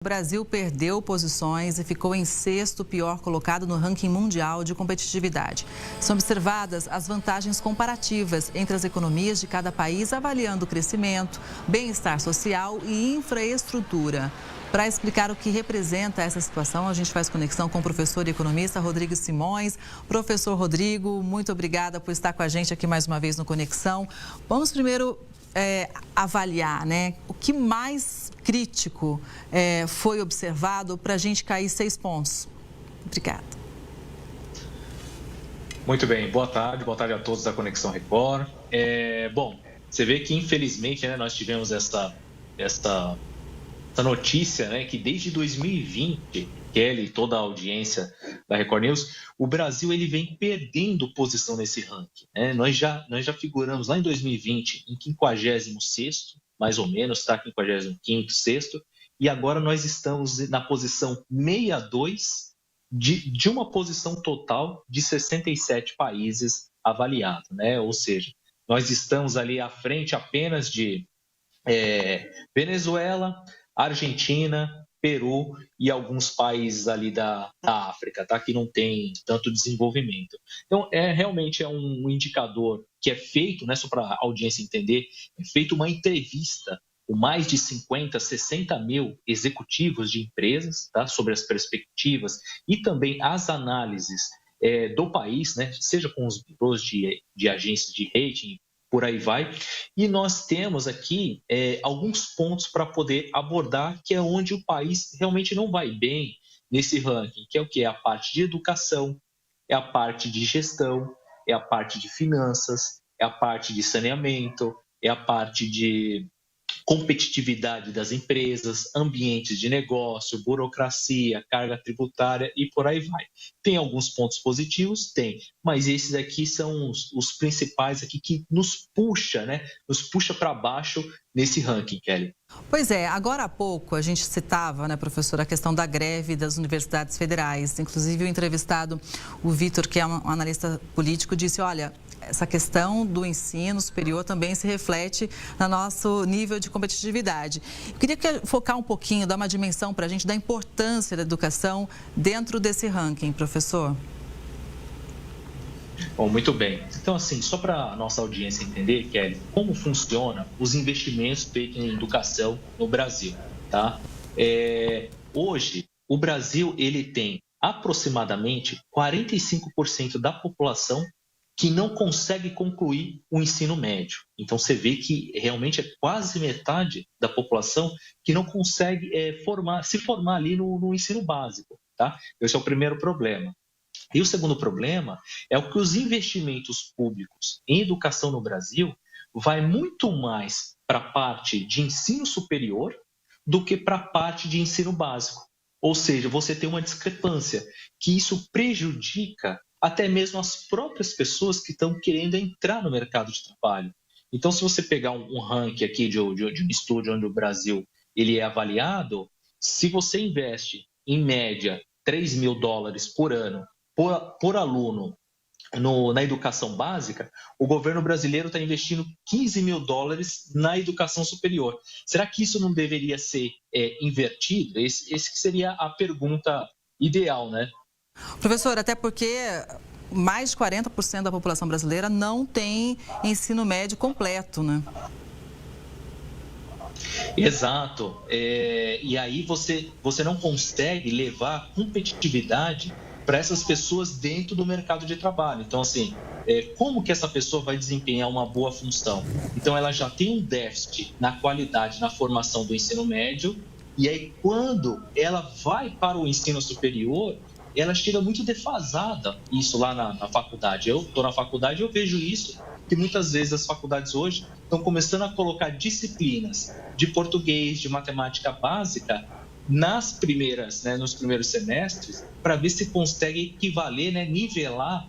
O Brasil perdeu posições e ficou em sexto pior colocado no ranking mundial de competitividade. São observadas as vantagens comparativas entre as economias de cada país, avaliando o crescimento, bem-estar social e infraestrutura. Para explicar o que representa essa situação, a gente faz conexão com o professor e economista Rodrigo Simões. Professor Rodrigo, muito obrigada por estar com a gente aqui mais uma vez no Conexão. Vamos primeiro avaliar, né? O que mais crítico foi observado para a gente cair 6 pontos. Obrigada. Muito bem, boa tarde a todos da Conexão Record. Bom, você vê que infelizmente, né, nós tivemos essa notícia, né, que desde 2020, Kelly e toda a audiência da Record News, o Brasil ele vem perdendo posição nesse ranking, né? Nós já figuramos lá em 2020 em 56º, mais ou menos, tá? 55º, sexto, e agora nós estamos na posição 62 de uma posição total de 67 países avaliados, né? Ou seja, nós estamos ali à frente apenas de Venezuela, Argentina, Peru e alguns países ali da África, tá? Que não tem tanto desenvolvimento. Então, realmente é um indicador que é feito, né, só para a audiência entender, é feito uma entrevista com mais de 50, 60 mil executivos de empresas, tá? Sobre as perspectivas e também as análises do país, né? Seja com os bureaus de agências de rating, por aí vai. E nós temos aqui alguns pontos para poder abordar, que é onde o país realmente não vai bem nesse ranking, que é o quê? É a parte de educação, é a parte de gestão, é a parte de finanças, é a parte de saneamento, é a parte de competitividade das empresas, ambientes de negócio, burocracia, carga tributária e por aí vai. Tem alguns pontos positivos? Tem, mas esses aqui são os principais aqui que nos puxa, né? Nos puxa para baixo nesse ranking, Kelly. Pois é, agora há pouco a gente citava, né, professor, a questão da greve das universidades federais. Inclusive o entrevistado, o Vitor, que é um analista político, disse, olha, essa questão do ensino superior também se reflete no nosso nível de competitividade. Eu queria focar um pouquinho, dar uma dimensão para a gente da importância da educação dentro desse ranking, professor. Bom, muito bem. Então, assim, só para a nossa audiência entender, Kelly, como funciona os investimentos feitos em educação no Brasil, tá? Hoje, o Brasil ele tem aproximadamente 45% da população que não consegue concluir o ensino médio. Então, você vê que realmente é quase metade da população que não consegue se formar ali no ensino básico, tá? Esse é o primeiro problema. E o segundo problema é o que os investimentos públicos em educação no Brasil vai muito mais para a parte de ensino superior do que para a parte de ensino básico. Ou seja, você tem uma discrepância, que isso prejudica até mesmo as próprias pessoas que estão querendo entrar no mercado de trabalho. Então, se você pegar um ranking aqui de um estúdio onde o Brasil ele é avaliado, se você investe, em média, $3.000 por ano por aluno na educação básica, o governo brasileiro está investindo $15.000 na educação superior. Será que isso não deveria ser invertido? Esse que seria a pergunta ideal, né? Professor, até porque mais de 40% da população brasileira não tem ensino médio completo, né? Exato. E aí você não consegue levar competitividade para essas pessoas dentro do mercado de trabalho. Então, assim, como que essa pessoa vai desempenhar uma boa função? Então, ela já tem um déficit na qualidade, na formação do ensino médio, e aí quando ela vai para o ensino superior, ela chega muito defasada, isso lá na faculdade. Eu estou na faculdade e eu vejo isso, que muitas vezes as faculdades hoje estão começando a colocar disciplinas de português, de matemática básica, nos primeiros semestres, para ver se consegue equivaler, né, nivelar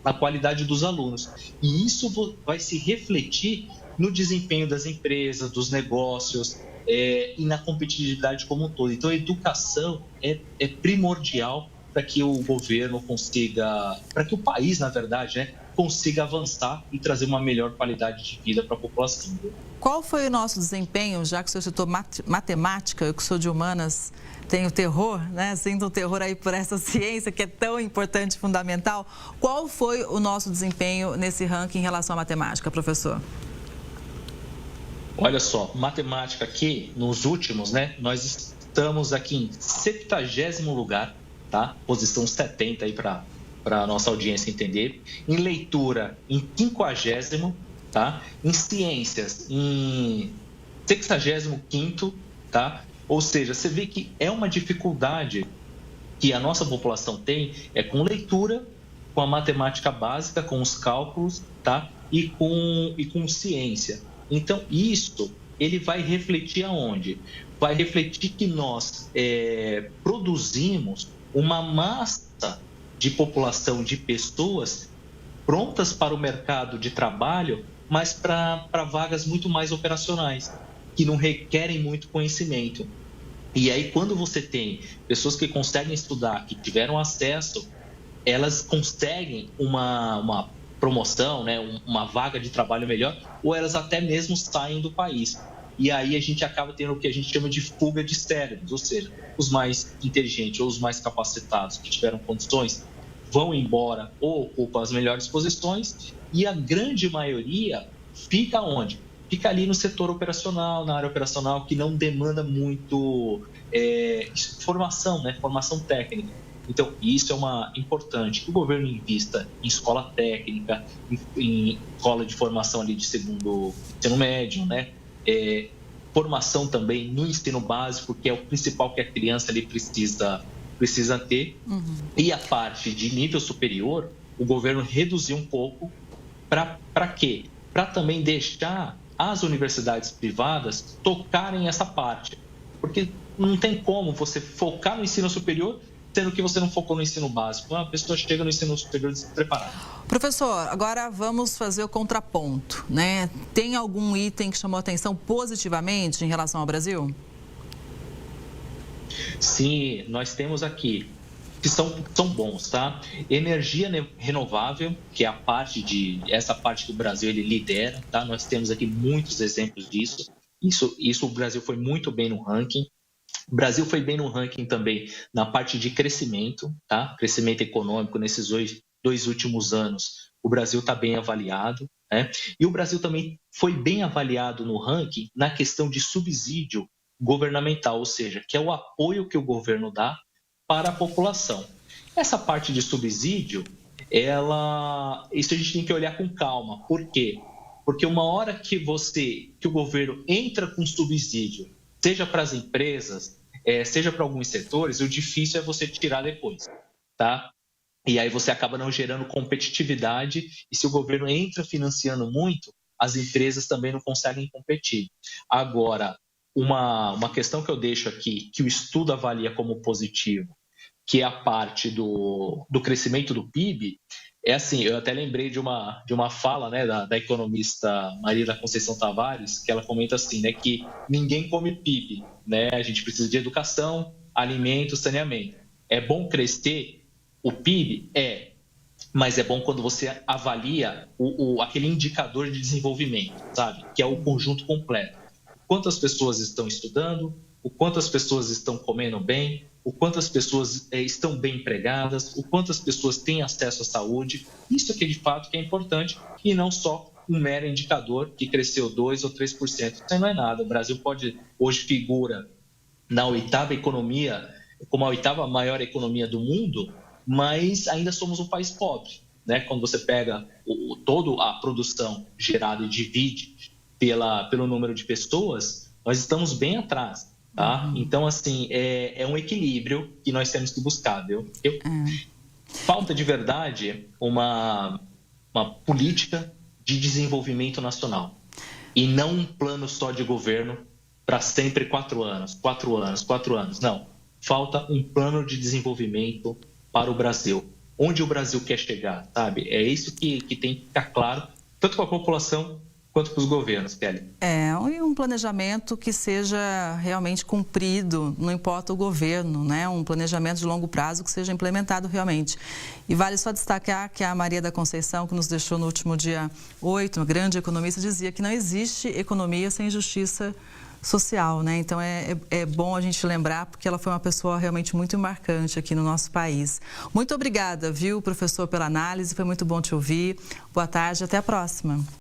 a qualidade dos alunos. E isso vai se refletir no desempenho das empresas, dos negócios e na competitividade como um todo. Então, a educação é primordial para que o governo consiga, para que o país, na verdade, né, consiga avançar e trazer uma melhor qualidade de vida para a população. Qual foi o nosso desempenho, já que o senhor citou matemática, eu que sou de humanas, tenho terror, né? Sinto um terror aí por essa ciência que é tão importante e fundamental. Qual foi o nosso desempenho nesse ranking em relação à matemática, professor? Olha só, matemática aqui, nos últimos, né? Nós estamos aqui em 70º lugar, tá? Posição 70 aí para a nossa audiência entender. Em leitura, em 50º, tá? Em ciências, em 65º, tá? Ou seja, você vê que é uma dificuldade que a nossa população tem com leitura, com a matemática básica, com os cálculos, tá? E com ciência. Então, isso ele vai refletir aonde? Vai refletir que nós produzimos uma massa de população, de pessoas prontas para o mercado de trabalho, mas para vagas muito mais operacionais, que não requerem muito conhecimento. E aí, quando você tem pessoas que conseguem estudar, que tiveram acesso, elas conseguem uma promoção, né, uma vaga de trabalho melhor, ou elas até mesmo saem do país. E aí a gente acaba tendo o que a gente chama de fuga de cérebros, ou seja, os mais inteligentes ou os mais capacitados que tiveram condições vão embora ou ocupam as melhores posições, e a grande maioria fica onde? Fica ali no setor operacional, na área operacional, que não demanda muito formação, né? Formação técnica. Então, isso é importante que o governo invista em escola técnica, em escola de formação ali de ensino médio, né? Formação também no ensino básico, que é o principal que a criança ali precisa ter. Uhum. E a parte de nível superior, o governo reduziu um pouco. Para quê? Para também deixar as universidades privadas tocarem essa parte. Porque não tem como você focar no ensino superior sendo que você não focou no ensino básico. A pessoa chega no ensino superior despreparada. Professor, agora vamos fazer o contraponto, né? Tem algum item que chamou a atenção positivamente em relação ao Brasil? Sim, nós temos aqui, que são bons, tá? Energia renovável, que é essa parte que o Brasil ele lidera, tá? Nós temos aqui muitos exemplos disso. Isso o Brasil foi muito bem no ranking. O Brasil foi bem no ranking também na parte de crescimento, tá? Crescimento econômico nesses dois últimos anos. O Brasil está bem avaliado, né? E o Brasil também foi bem avaliado no ranking na questão de subsídio governamental, ou seja, que é o apoio que o governo dá para a população. Essa parte de subsídio, isso a gente tem que olhar com calma. Por quê? Porque uma hora que o governo entra com subsídio, seja para as empresas, seja para alguns setores, o difícil é você tirar depois, tá? E aí você acaba não gerando competitividade, e se o governo entra financiando muito, as empresas também não conseguem competir. Agora, uma questão que eu deixo aqui, que o estudo avalia como positivo, que é a parte do crescimento do PIB, assim, eu até lembrei de uma fala, né, da economista Maria da Conceição Tavares, que ela comenta assim, né, que ninguém come PIB, né, a gente precisa de educação, alimento, saneamento. É bom crescer o PIB? Mas é bom quando você avalia aquele indicador de desenvolvimento, sabe, que é o conjunto completo. Quantas pessoas estão estudando, o quanto as pessoas estão comendo bem, o quanto as pessoas estão bem empregadas, o quanto as pessoas têm acesso à saúde. Isso aqui, de fato, que é importante, e não só um mero indicador que cresceu 2% ou 3%. Isso não é nada. O Brasil hoje figura na 8ª economia, como a 8ª maior economia do mundo, mas ainda somos um país pobre, né? Quando você pega toda a produção gerada e divide pelo número de pessoas, nós estamos bem atrás, tá? Então, assim, é um equilíbrio que nós temos que buscar, viu? Falta de verdade uma política de desenvolvimento nacional e não um plano só de governo para sempre 4 anos. Não, falta um plano de desenvolvimento para o Brasil. Onde o Brasil quer chegar, sabe? É isso que tem que ficar claro, tanto para a população quanto para os governos, Kelly. E um planejamento que seja realmente cumprido, não importa o governo, né? Um planejamento de longo prazo que seja implementado realmente. E vale só destacar que a Maria da Conceição, que nos deixou no último dia 8, uma grande economista, dizia que não existe economia sem justiça social, né? Então é bom a gente lembrar, porque ela foi uma pessoa realmente muito marcante aqui no nosso país. Muito obrigada, viu, professor, pela análise, foi muito bom te ouvir. Boa tarde, até a próxima.